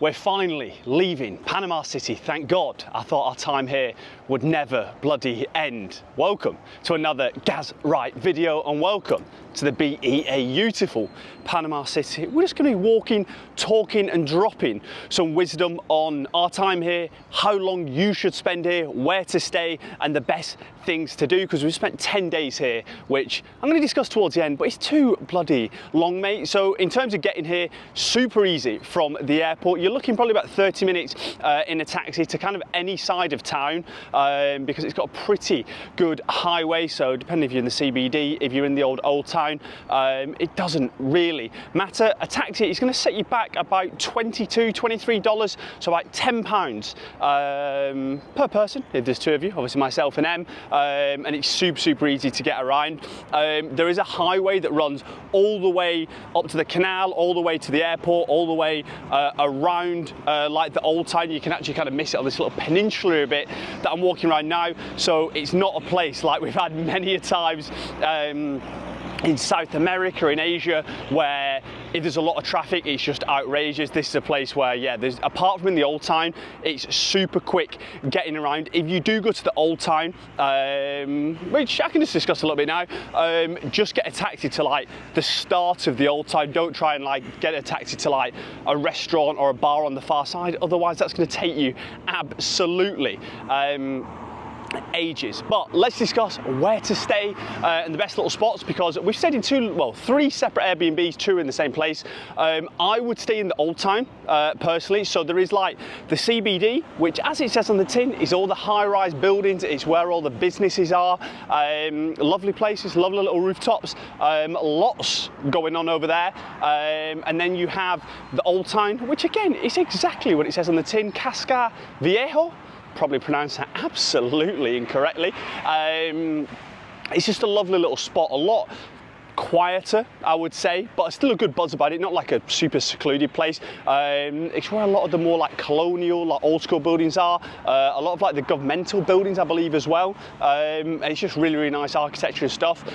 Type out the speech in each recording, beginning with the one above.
We're finally leaving Panama City, thank God. I thought our time here would never bloody end. Welcome to another Gaz Right video and welcome to the beautiful Panama City. We're just going to be walking, talking and dropping some wisdom on our time here, how long you should spend here, where to stay and the best things to do, because we've spent 10 days here, which I'm going to discuss towards the end, but it's too bloody long, mate. So in terms of getting here, super easy from the airport. You're looking probably about 30 minutes in a taxi to kind of any side of town because it's got a pretty good highway. So depending if you're in the CBD, if you're in the old town, it doesn't really matter. A taxi is going to set you back about $22, $23, so about £10 per person if there's two of you, obviously myself and Em, and it's super easy to get around. There is a highway that runs all the way up to the canal, all the way to the airport, all the way around like the old town. You can actually kind of miss it on this little peninsula a bit that I'm walking around now, so it's not a place like we've had many a times in South America, in Asia, where if there's a lot of traffic, it's just outrageous. This is a place where, yeah, there's, apart from in the old town, it's super quick getting around. If you do go to the old town, which I can just discuss a little bit now, just get a taxi to like the start of the old town. Don't try and like get a taxi to like a restaurant or a bar on the far side. Otherwise, that's going to take you absolutely ages. But let's discuss where to stay and the best little spots, because we've stayed in three separate Airbnbs, two in the same place. I would stay in the old town personally. So there is like the CBD, which as it says on the tin is all the high-rise buildings. It's where all the businesses are. Lovely places, lovely little rooftops, lots going on over there. And then you have the old town, which again is exactly what it says on the tin, Casca Viejo. Probably pronounced that absolutely incorrectly. It's just a lovely little spot, a lot quieter, I would say, but still a good buzz about it, not like a super secluded place. It's where a lot of the more like colonial, like old school buildings are, a lot of like the governmental buildings, I believe, as well. It's just really nice architecture and stuff.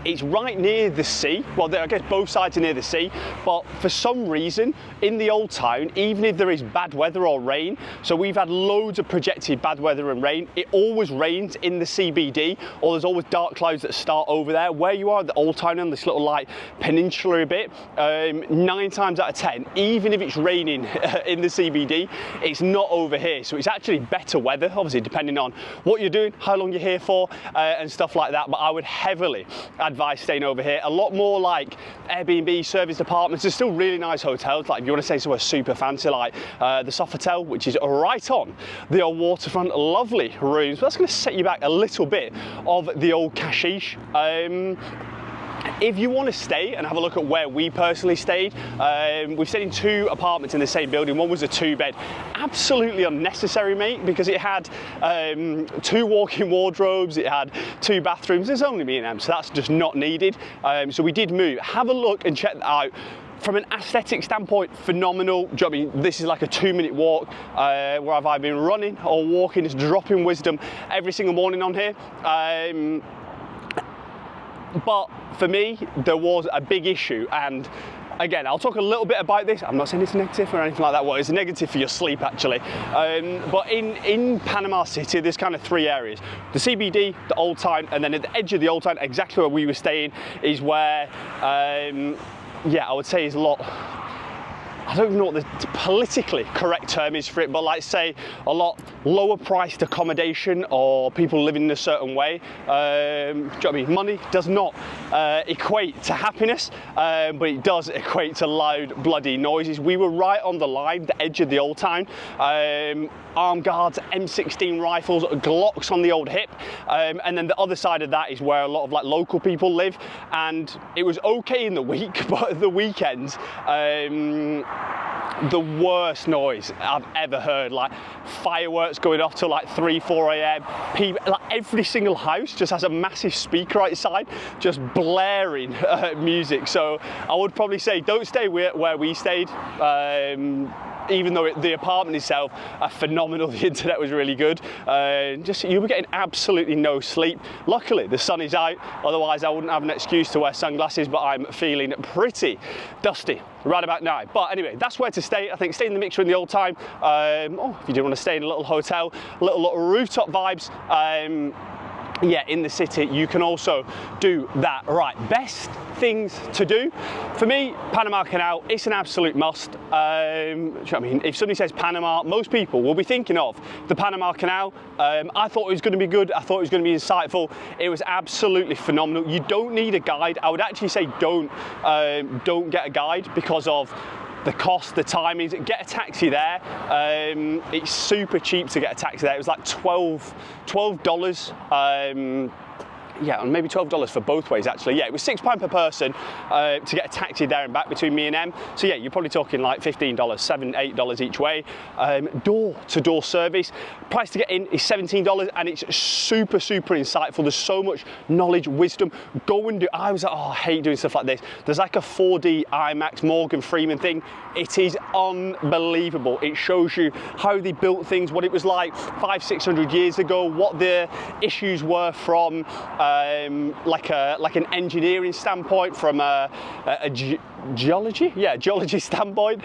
It's right near the sea. Well, I guess both sides are near the sea, but for some reason in the old town, even if there is bad weather or rain, so we've had loads of projected bad weather and rain, it always rains in the CBD, or there's always dark clouds that start over there. Where you are at the old town on this little like peninsula a bit, 9 times out of 10, even if it's raining in the CBD, it's not over here. So it's actually better weather, obviously depending on what you're doing, how long you're here for, and stuff like that. But I would heavily advise staying over here. A lot more like Airbnb, serviced apartments. There's still really nice hotels, like if you want to stay somewhere super fancy, like the Sofitel, which is right on the old waterfront. Lovely rooms, but that's going to set you back a little bit of the old cashish. If you want to stay and have a look at where we personally stayed, we've stayed in 2 apartments in the same building. One was a 2-bed, absolutely unnecessary, mate, because it had 2 walk-in wardrobes, it had 2 bathrooms. There's only me and Em, so that's just not needed. So we did move. Have a look and check that out. From an aesthetic standpoint, phenomenal. Do you know what I mean? This is like a 2-minute walk. Where have I been running or walking? Just dropping wisdom every single morning on here. But for me, there was a big issue, and again, I'll talk a little bit about this. I'm not saying it's negative or anything like that. Well, it's negative for your sleep, actually. But in Panama City, there's kind of 3 areas. The CBD, the old town, and then at the edge of the old town, exactly where we were staying, is where, yeah, I would say is a lot, I don't know what the politically correct term is for it, but like say a lot lower priced accommodation or people living in a certain way. Do you know what I mean? Money does not equate to happiness, but it does equate to loud bloody noises. We were right on the line, the edge of the old town. Armed guards, M16 rifles, Glocks on the old hip, and then the other side of that is where a lot of like local people live. And it was okay in the week, but at the weekends, the worst noise I've ever heard, like fireworks going off till like 3, 4 a.m. People, like every single house just has a massive speaker outside, just blaring music. So I would probably say don't stay where we stayed. Even though the apartment itself are phenomenal, the internet was really good. Just you were getting absolutely no sleep. Luckily, the sun is out. Otherwise, I wouldn't have an excuse to wear sunglasses. But I'm feeling pretty dusty right about now. But anyway, that's where to stay. I think stay in the mixer in the old time. If you do want to stay in a little hotel, little rooftop vibes. Yeah, in the city, you can also do that. Right, best things to do. For me, Panama Canal, it's an absolute must. I mean, if somebody says Panama, most people will be thinking of the Panama Canal. I thought it was going to be good. I thought it was going to be insightful. It was absolutely phenomenal. You don't need a guide. I would actually say don't get a guide because of the cost, the timings. Get a taxi there. It's super cheap to get a taxi there. It was like $12. Yeah, and maybe $12 for both ways actually. Yeah, it was £6 per person to get a taxi there and back between me and them. So yeah, you're probably talking like $15, $7, $8 each way. Door-to-door service. Price to get in is $17 and it's super insightful. There's so much knowledge, wisdom. Go and do, I was like, oh, I hate doing stuff like this. There's like a 4D IMAX Morgan Freeman thing. It is unbelievable. It shows you how they built things, what it was like 500-600 years ago, what the issues were from like an engineering standpoint, from a geology standpoint,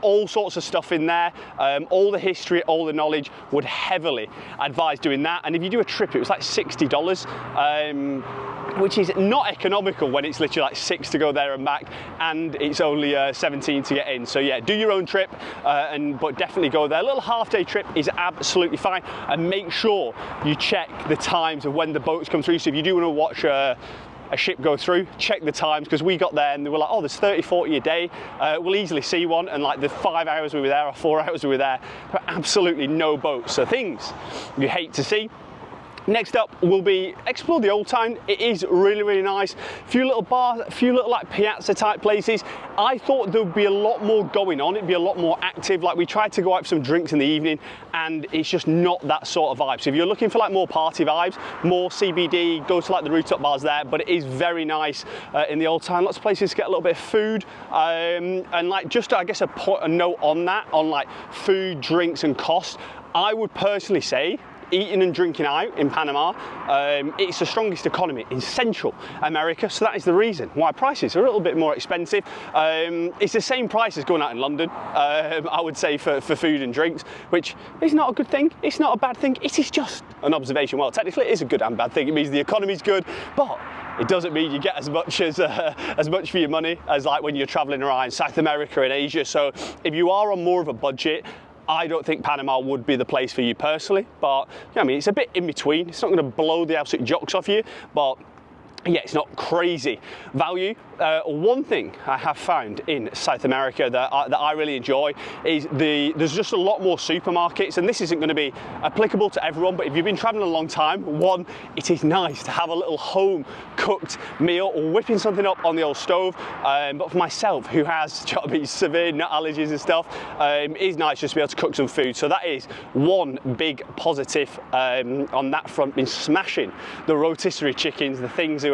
all sorts of stuff in there, all the history, all the knowledge. Would heavily advise doing that. And if you do a trip, it was like $60, which is not economical when it's literally like $6 to go there and back, and it's only $17 to get in. So yeah, do your own trip, but definitely go there. A little half-day trip is absolutely fine, and make sure you check the times of when the boats come through. So if you do want to watch a ship go through, check the times, because we got there and they were like, oh, there's 30-40 a day. We'll easily see one, and like the 5 hours we were there or 4 hours we were there, but absolutely no boats. So things you hate to see. Next up will be explore the old town. It is really nice. A few little bars, a few little like piazza type places. I thought there would be a lot more going on. It'd be a lot more active. Like we tried to go out for some drinks in the evening and it's just not that sort of vibe. So if you're looking for like more party vibes, more CBD, go to like the rooftop bars there, but it is very nice in the old town. Lots of places to get a little bit of food. And like just I guess a note on that, on like food, drinks and cost. I would personally say eating and drinking out in Panama, it's the strongest economy in Central America, so that is the reason why prices are a little bit more expensive. It's the same price as going out in London, I would say, for food and drinks, which is not a good thing. It's not a bad thing. It is just an observation. Well, technically it is a good and bad thing. It means the economy's good, but it doesn't mean you get as much for your money as like when you're traveling around South America and Asia. So if you are on more of a budget, I don't think Panama would be the place for you personally, but I mean, it's a bit in between. It's not going to blow the absolute jocks off you, but yeah, it's not crazy value. One thing I have found in South America that I really enjoy is there's just a lot more supermarkets, and this isn't going to be applicable to everyone, but if you've been traveling a long time, one, it is nice to have a little home cooked meal or whipping something up on the old stove. But for myself, who has severe nut allergies and stuff, it is nice just to be able to cook some food. So that is one big positive on that front. Been smashing the rotisserie chickens, the things who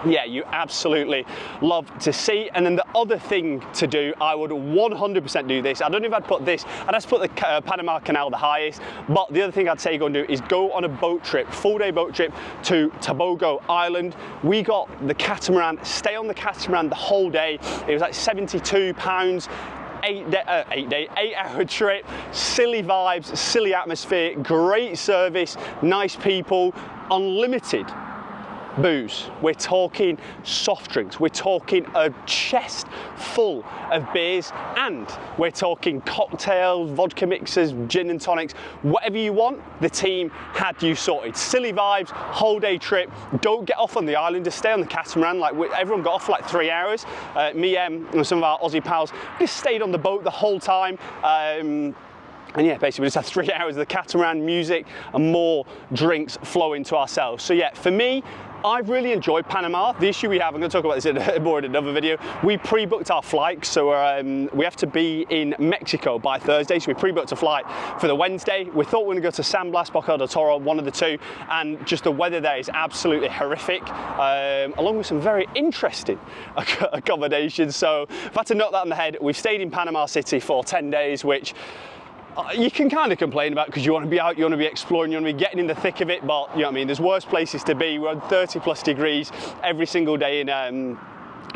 yeah, you absolutely love to see. And then the other thing to do, I would 100% do this. I don't know if I'd put this, I'd have to put the Panama Canal the highest, but the other thing I'd say go and do is go on a boat trip, full-day boat trip to Tobago Island. We got the catamaran, stay on the catamaran the whole day. It was like £72. 8-hour trip, silly vibes, silly atmosphere, great service, nice people, unlimited booze. We're talking soft drinks, we're talking a chest full of beers, and we're talking cocktails, vodka mixers, gin and tonics, whatever you want, the team had you sorted. Silly vibes, whole day trip. Don't get off on the island, just stay on the catamaran. Like everyone got off for like 3 hours. Me and some of our Aussie pals just stayed on the boat the whole time. And yeah, basically we just had 3 hours of the catamaran, music, and more drinks flowing to ourselves. So yeah, for me, I've really enjoyed Panama. The issue we have, I'm going to talk about this more in another video, we pre-booked our flight, so we have to be in Mexico by Thursday, so we pre-booked a flight for the Wednesday. We thought we were going to go to San Blas, Boca del Toro, one of the two, and just the weather there is absolutely horrific, along with some very interesting accommodations. So I've had to knock that on the head. We've stayed in Panama City for 10 days, which you can kind of complain about because you want to be out, you want to be exploring, you want to be getting in the thick of it, but you know what I mean, there's worse places to be. We're on 30+ degrees every single day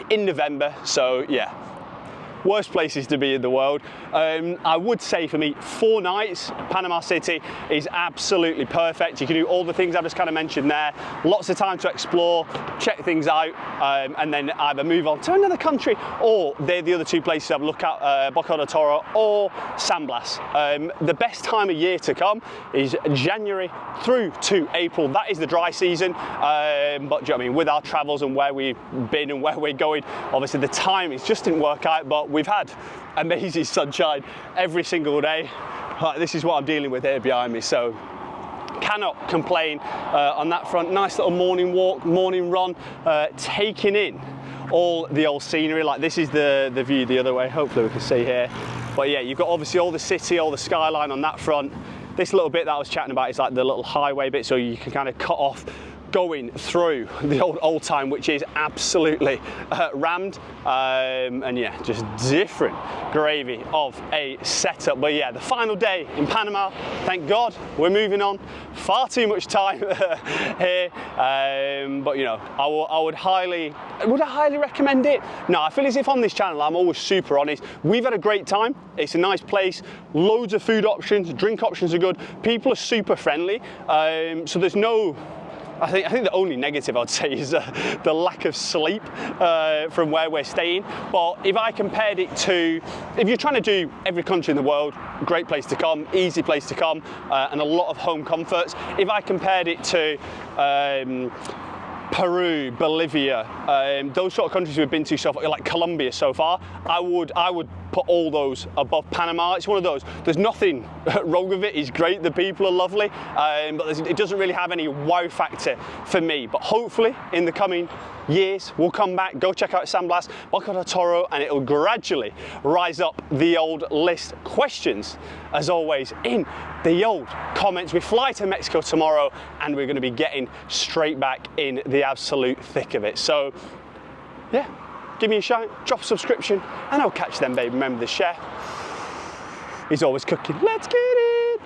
in November, so yeah. Worst places to be in the world. I would say for me, 4 nights, Panama City is absolutely perfect. You can do all the things I just kind of mentioned there. Lots of time to explore, check things out, and then either move on to another country, or they're the other 2 places I've looked at, Boca del Toro or San Blas. The best time of year to come is January through to April. That is the dry season, but do you know what I mean? With our travels and where we've been and where we're going, obviously the timing just didn't work out, but we've had amazing sunshine every single day. This is what I'm dealing with here behind me, so cannot complain on that front. Nice little morning walk, morning run, taking in all the old scenery. Like, this is the view the other way, hopefully we can see here. But yeah, you've got obviously all the city, all the skyline on that front. This little bit that I was chatting about is like the little highway bit, so you can kind of cut off going through the old time, which is absolutely rammed, and yeah, just different gravy of a setup. But yeah, the final day in Panama, thank God we're moving on. Far too much time here, but you know, would I highly recommend it? No, I feel as if on this channel I'm always super honest. We've had a great time. It's a nice place, loads of food options, drink options are good, people are super friendly, so there's no, I think the only negative I'd say is the lack of sleep from where we're staying. But if I compared it to, if you're trying to do every country in the world, great place to come, easy place to come, and a lot of home comforts. If I compared it to Peru, Bolivia, those sort of countries we've been to so far, like Colombia so far, I would put all those above Panama. It's one of those, there's nothing wrong with it, it's great, the people are lovely, but it doesn't really have any wow factor for me. But hopefully in the coming years we'll come back, go check out San Blas, Boca del Toro, and it'll gradually rise up the old list. Questions, as always, in the old comments. We fly to Mexico tomorrow and we're going to be getting straight back in the absolute thick of it. So yeah, give me a shout, drop a subscription, and I'll catch them, baby. Remember, the chef is always cooking. Let's get it.